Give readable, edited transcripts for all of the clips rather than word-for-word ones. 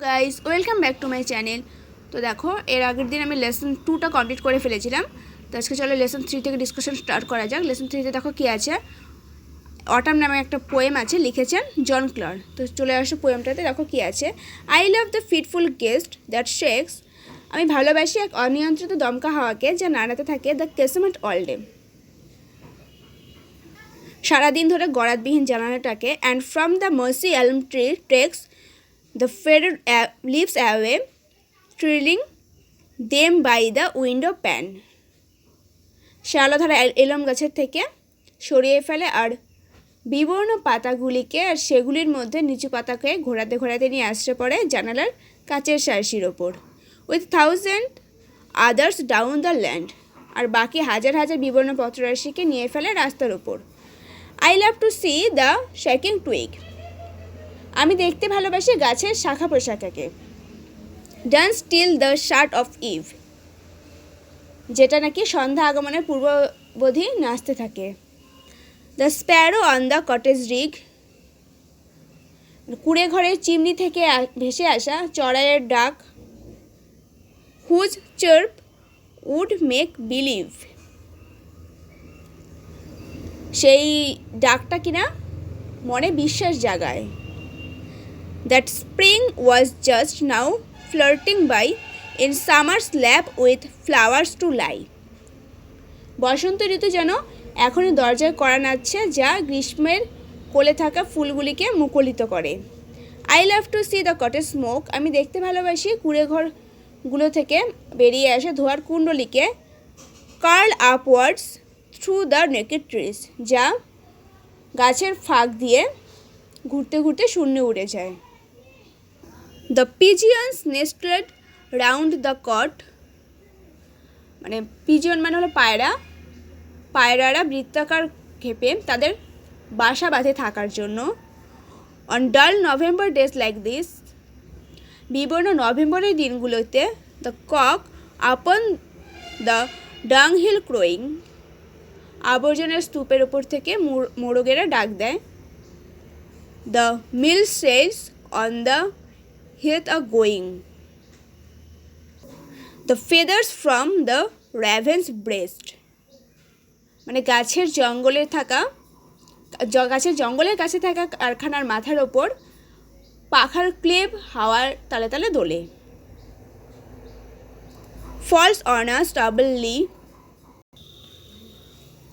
Guys, welcome back to my channel. তো দেখো, এর আগের দিন আমি লেসন 2টা কমপ্লিট করে ফেলেছিলাম। তো আজকে চলো লেসন 3 থেকে ডিসকাশন স্টার্ট করা যাক। লেসন 3তে দেখো কী আছে, অটাম নামে একটা পোয়েম আছে, লিখেছেন জন ক্লার। তো চলে আসো পোয়েমটাতে, দেখো কী আছে। I love the fitful guest that shakes, আমি ভালোবাসি এক অনিয়ন্ত্রিত দমকা হাওয়াকে যা নাড়াতে থাকে দ্য কেসমেন্ট অল ডে, সারাদিন ধরে গরাদবিহীন জানালাটাকে। And from the mossy elm tree takes the faded leaves away, trailing them by the window pane. শ্যাওলাধারা এলম গাছের থেকে সরিয়ে ফেলে আর বিবর্ণ পাতাগুলিকে আর সেগুলির মধ্যে নিচু পাতাকে ঘোরাতে ঘোরাতে নিয়ে আসতে পড়ে জানালার কাচের শার্সির ওপর। With thousand others down the land, আর বাকি হাজার হাজার বিবর্ণ পত্ররাশিকে নিয়ে ফেলে রাস্তার ওপর। I love to see the shaking twig, আমি দেখতে ভালোবাসি গাছের শাখা প্রশাখাকে। Dance till the shut of eve, যেটা নাকি সন্ধ্যা আগমনের পূর্ববধি নাচতে থাকে। The sparrow on the cottage রিগ, কুড়ে ঘরের চিমনি থেকে ভেসে আসা চড়াইয়ের ডাক। Whose chirp would make believe, সেই ডাকটা কিনা মনে বিশ্বাস জাগায়। That spring was just now flirting by in summer's lap with flowers to lie. বসন্ত ঋতু যেন এখনই দরজায় কড়া নাড়ছে, যা গ্রীষ্মের কোলে থাকা ফুলগুলিকে মুখরিত করে। I love to see the cottage smoke, আমি দেখতে ভালোবাসি কুড়ে ঘরগুলো থেকে বেরিয়ে আসে ধোয়ার কুণ্ডলিকে। Curl upwards through the naked trees, যা গাছের ফাঁক দিয়ে ঘুরতে ঘুরতে শূন্যে উড়ে যায়। The pigeons nested round the cot, মানে পিজিয়ন মানে হলো পায়রা, পায়রারা বৃত্তাকার ক্ষেপে তাদের বাসা বাঁধে থাকার জন্য। অন ডাল নভেম্বর ডেজ লাইক দিস, বিবর্ণ নভেম্বরের দিনগুলোতে। The cock upon the dung hill crowing, আবর্জনার স্তূপের ওপর থেকে মোরগেরা ডাক দেয়। দ্য মিল সেজ on the heath are going, the feathers from the raven's breast, মানে গাছের জঙ্গলের কাছে থাকা কারখানার মাথার ওপর পাখার ক্লেব হাওয়ার তালে তালে দোলে। ফলস অন আ স্টাবল লি,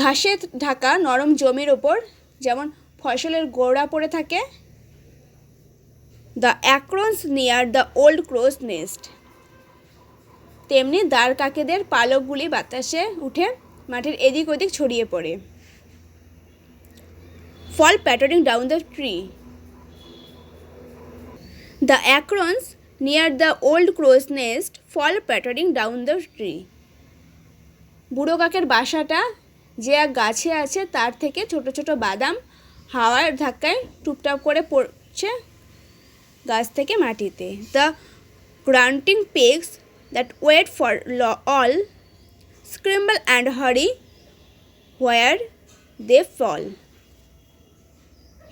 ঘাসে ঢাকা নরম জমির ওপর যেমন ফসলের গোড়া পড়ে থাকে। The acorns near the old crow's nest, তেমনি দাঁড় কাকেদের পালকগুলি বাতাসে উঠে মাঠের এদিক ওদিক ছড়িয়ে পড়ে। Fall pattering down the tree, the acorns near the old crow's nest fall pattering down the tree, বুড়ো কাকের বাসাটা যে এক গাছে আছে তার থেকে ছোট ছোট বাদাম হাওয়ার ধাক্কায় টুপটাপ করে পড়ছে গাছ থেকে মাটিতে। The grunting pigs that wait for all scramble and hurry where দে ফল,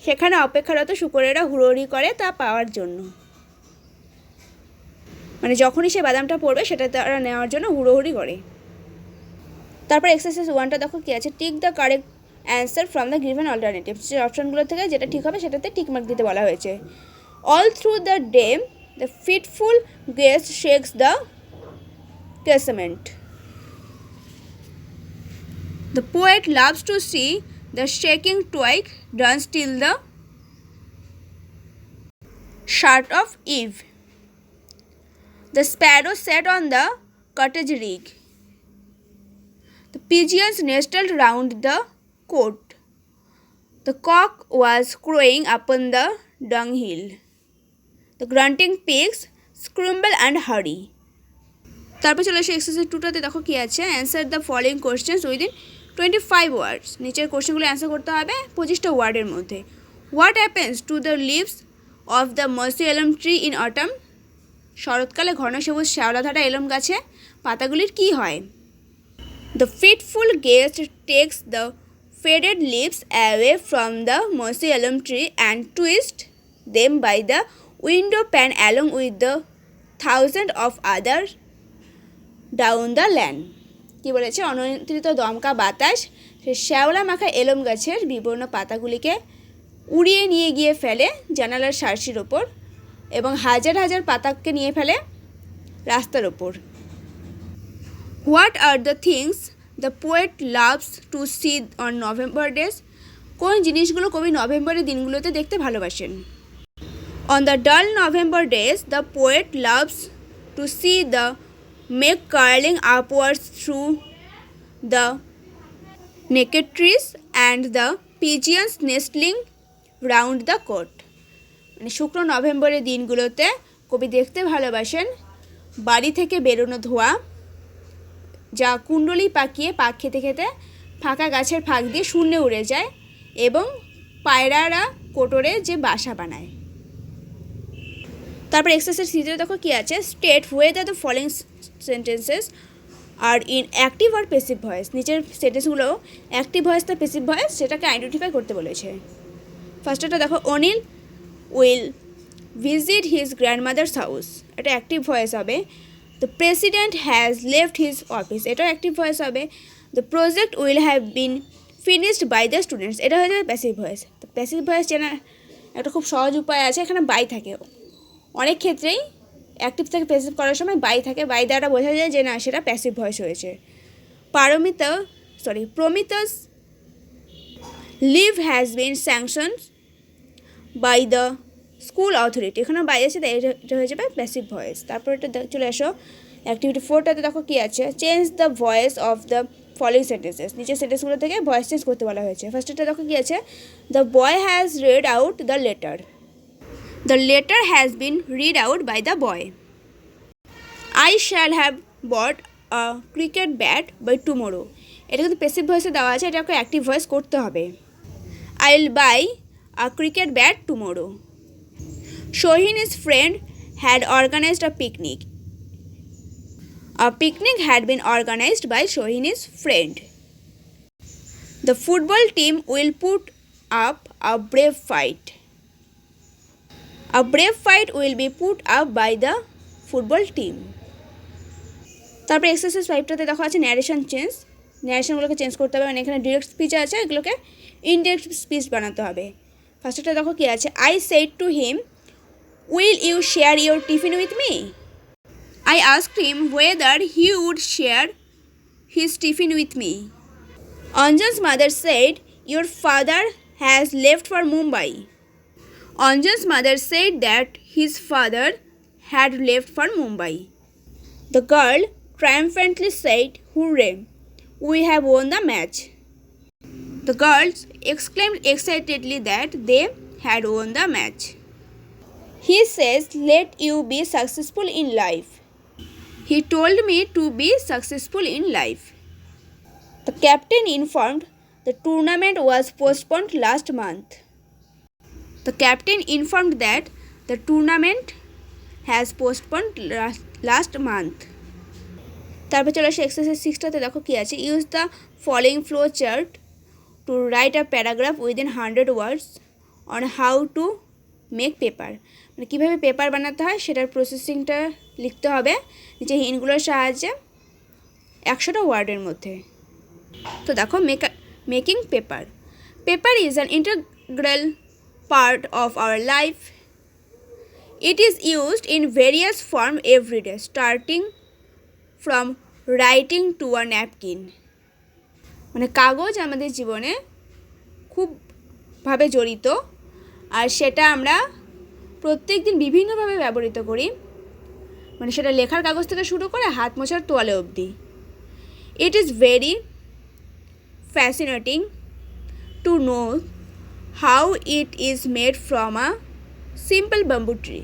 সেখানে অপেক্ষারত শূকরেরা হুড়োহুড়ি করে তা পাওয়ার জন্য, মানে যখনই সে বাদামটা পড়বে সেটা তারা নেওয়ার জন্য হুড়োহুড়ি করে। তারপর এক্সারসাইজ 1টা দেখো কী আছে। Tick the correct answer from the given alternative, যে অপশানগুলো থেকে যেটা ঠিক হবে সেটাতে টিকমার্ক দিতে বলা হয়েছে। All through the day, the fitful guest shakes the casement. The poet loves to see the shaking twig dance till the shirt of Eve. The sparrow sat on the cottage rig. The pigeons nestled round the cote. The cock was crowing upon the dunghill. The grunting pigs scramble and hurry. তারপর চলে আসে exercise 2টাতে, দেখো কী আছে। Answer the following questions within 25 words, নিচের কোয়েশ্চেনগুলো answer করতে হবে 25টা ওয়ার্ডের মধ্যে। What happens to the leaves of the mossy elm tree in autumn, শরৎকালে ঘন সবুজ শ্যাওলাধারা এলম গাছে পাতাগুলির কী হয়। The fitful gust takes the faded leaves away from the mossy elm tree and twist them by the window pane along with the thousands of others down the lane. কি বলেছে? অনিয়ন্ত্রিত দমকা বাতাস সে শ্যাওলা মাখা এলম গাছের বিবর্ণ পাতাগুলিকে উড়িয়ে নিয়ে গিয়ে ফেলে জানালার সার্সির ওপর এবং হাজার হাজার পাতাকে নিয়ে ফেলে রাস্তার ওপর। What are the things the poet loves to see on November days? কোন জিনিসগুলো কবি নভেম্বরের দিনগুলোতে দেখতে ভালোবাসেন? On the dull November days the poet loves to see the মেঘ curling upwards through the naked trees and the pigeons nestling round the cot. মানে শুক্র নভেম্বরের দিনগুলোতে কবি দেখতে ভালোবাসেন বাড়ি থেকে বেরোনো ধোঁয়া যা কুণ্ডলি পাকিয়ে পাক খেতে খেতে ফাঁকা গাছের ফাঁক দিয়ে শূন্যে উড়ে যায় এবং পায়রারা কোটরে যে বাসা বানায়। তারপর এক্সারসাইজ থ্রিতে দেখো কী আছে, state whether the following sentences are in active or passive voice. নিচের সেন্টেন্সগুলো অ্যাক্টিভ ভয়েস না প্যাসিভ ভয়েস সেটাকে আইডেন্টিফাই করতে বলেছে। ফার্স্টটা দেখো, Anil will visit his grandmother's house, এটা অ্যাক্টিভ ভয়েস হবে। The president has left his office, এটাও অ্যাক্টিভ ভয়েস হবে। The project will have been finished by the students, এটা হয়ে যাবে প্যাসিভ ভয়েস। তো প্যাসিভ ভয়েস চেনার একটা খুব সহজ উপায় আছে, এখানে বাই থাকে। অনেক ক্ষেত্রেই অ্যাক্টিভ থেকে প্যাসিভ করার সময় বাই থাকে, বাই দ্বারা বোঝা যায় যে না সেটা প্যাসিভ ভয়েস হয়েছে। Promita's leave has been sanctioned by the school authority, এখানে বাই আছে তাই এটা হয়ে যাবে প্যাসিভ ভয়েস। তারপর এটা চলে আসো অ্যাক্টিভিটি 4টাতে, দেখো কী আছে, change the voice of the following sentences. নিচের সেন্টেন্সগুলো থেকে ভয়েস চেঞ্জ করতে বলা হয়েছে। ফার্স্টটা দেখো কী আছে, the boy has read out the letter, the letter has been read out by the boy. I shall have bought a cricket bat by tomorrow, এটা কিন্তু প্যাসিভ ভয়েসে দেওয়া আছে, এটাকে অ্যাক্টিভ ভয়েস করতে হবে। I will buy a cricket bat tomorrow. Shohin's friend had organized a picnic. A picnic had been organized by Shohin's friend. The football team will put up a brave fight. A brave fight will be put up by the football team. তারপর exercise 5টাতে দেখা আছে narration change, ন্যারেশনগুলোকে change করতে হবে। মানে এখানে direct speech আছে, এগুলোকে indirect speech বানাতে হবে। ফার্স্টটা দেখো কী আছে, I said to him, will you share your tiffin with me? I asked him whether he would share his tiffin with me. Anjan's mother said, your father has left for Mumbai. Anjan's mother said that his father had left for Mumbai. The girl triumphantly said, hooray, we have won the match. The girls exclaimed excitedly that they had won the match. He says, let you be successful in life. He told me to be successful in life. The captain informed the tournament was postponed last month. The captain informed that the tournament has postponed last month. তারপর চলে আসে exercise 6টাতে, দেখো কী আছে, use the following flow chart to write a paragraph within 100 words on how to make paper. মানে কীভাবে paper বানাতে হয় সেটার প্রসেসিংটা লিখতে হবে নিচে হিন্টগুলোর সাহায্যে 100টা ওয়ার্ডের মধ্যে। তো দেখো making paper. Paper is an integral part of our life. It is used in various form everyday starting from writing to a napkin. মানে কাগজ আমাদের জীবনে খুবভাবে জড়িত, আর সেটা আমরা প্রত্যেক দিন বিভিন্নভাবে ব্যবহৃত করি। মানে সেটা লেখার কাগজ থেকে শুরু করে হাত মোছার তোয়ালে অবধি। It is very fascinating to know how it is made from a simple bamboo tree.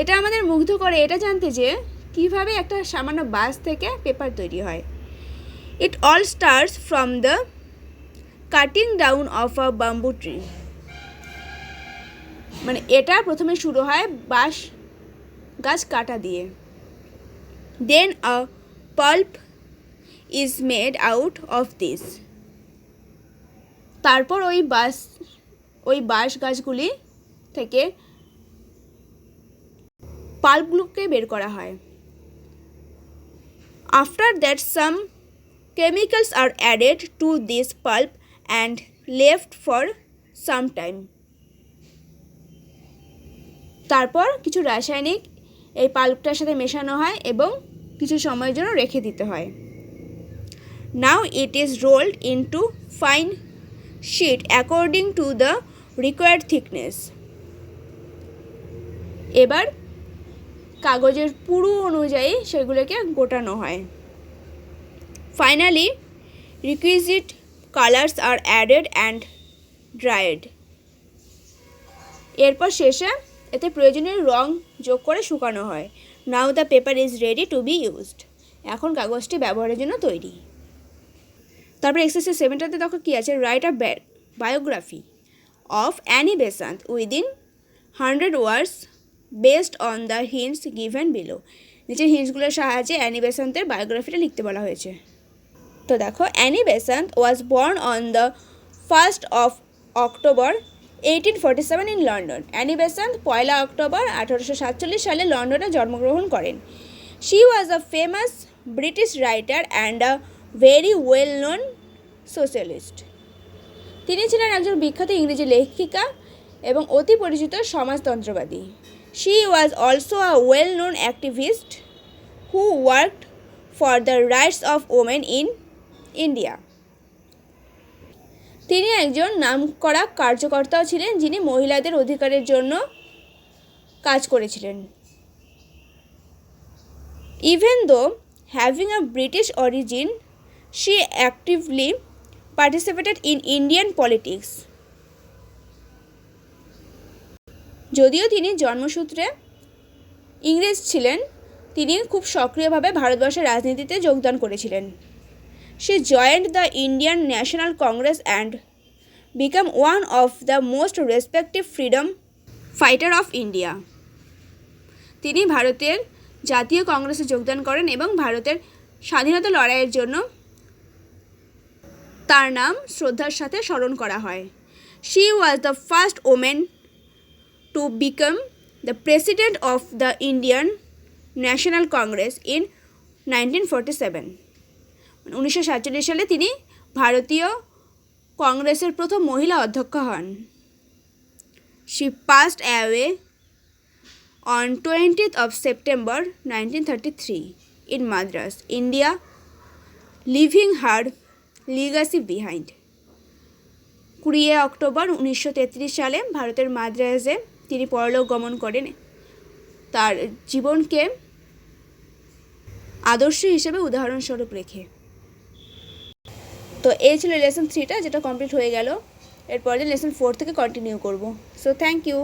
এটা আমাদের মুগ্ধ করে এটা জানতে যে কীভাবে একটা সামান্য বাঁশ থেকে পেপার তৈরি হয়। It all starts from the cutting down of a bamboo tree. মানে এটা প্রথমে শুরু হয় বাঁশ গাছ কাটা দিয়ে। Then a pulp is made out of this. তারপর ওই বাঁশ গাছগুলি থেকে পাল্পগুলোকে বের করা হয়। After that some chemicals are added to this pulp and left for some time. তারপর কিছু রাসায়নিক এই পাল্পটার সাথে মেশানো হয় এবং কিছু সময়ের জন্য রেখে দিতে হয়। Now it is rolled into fine sheet according to the required thickness. এবার কাগজের পুরু অনুযায়ী সেগুলোকে গোটানো হয়। Finally requisite colours are added and dried. এরপর শেষে এতে প্রয়োজনীয় রং যোগ করে শুকানো হয়। Now the paper is ready to be used. এখন কাগজটি ব্যবহারের জন্য তৈরি। তারপর এক্সারসাইজ 7টাতে দেখো কী আছে, write a biography of Annie Besant within 100 words based on the hints given below. নিচের হিন্টসগুলোর সাহায্যে অ্যানি বেসান্তের বায়োগ্রাফিটা লিখতে বলা হয়েছে। তো দেখো, Annie Besant was born on the 1st of October 1847 in London. Annie Besant 1 October 1847 সালে লন্ডনে জন্মগ্রহণ করেন। She was a famous British writer and a very well known socialist. তিনি ছিলেন একজন বিখ্যাত ইংরেজি লেখিকা এবং অতি পরিচিত সমাজতন্ত্রবাদী। She was also a well known activist who worked for the rights of women in India. তিনি একজন নামকরা কার্যকর্তাও ছিলেন যিনি মহিলাদের অধিকারের জন্য কাজ করেছিলেন। Even though having a British origin, she actively participated in Indian politics. যদিও তিনি জন্মসূত্রে ইংরেজ ছিলেন, তিনি খুব সক্রিয়ভাবে ভারতবর্ষের রাজনীতিতে যোগদান করেছিলেন। She joined the Indian National Congress and became one of the most respected freedom fighter of India. তিনি ভারতের জাতীয় কংগ্রেসে যোগদান করেন এবং ভারতের স্বাধীনতা লড়াইয়ের জন্য তার নাম শ্রদ্ধার সাথে স্মরণ করা হয়। She was the first woman to become the president of the Indian National Congress in 1947. 1947 সালে তিনি ভারতীয় কংগ্রেসের প্রথম মহিলা অধ্যক্ষ হন। She passed away on 20th of September 1933 in Madras, India, leaving her legacy behind. 20 October 1933 সালে ভারতের মাদ্রাজে তিনি পরলোক গমন করেন, তার জীবনকে আদর্শ হিসেবে উদাহরণস্বরূপ রেখে। তো এই ছিল লেসন 3টা, যেটা কমপ্লিট হয়ে গেল। এরপরে লেসন 4 থেকে কন্টিনিউ করব। So thank you.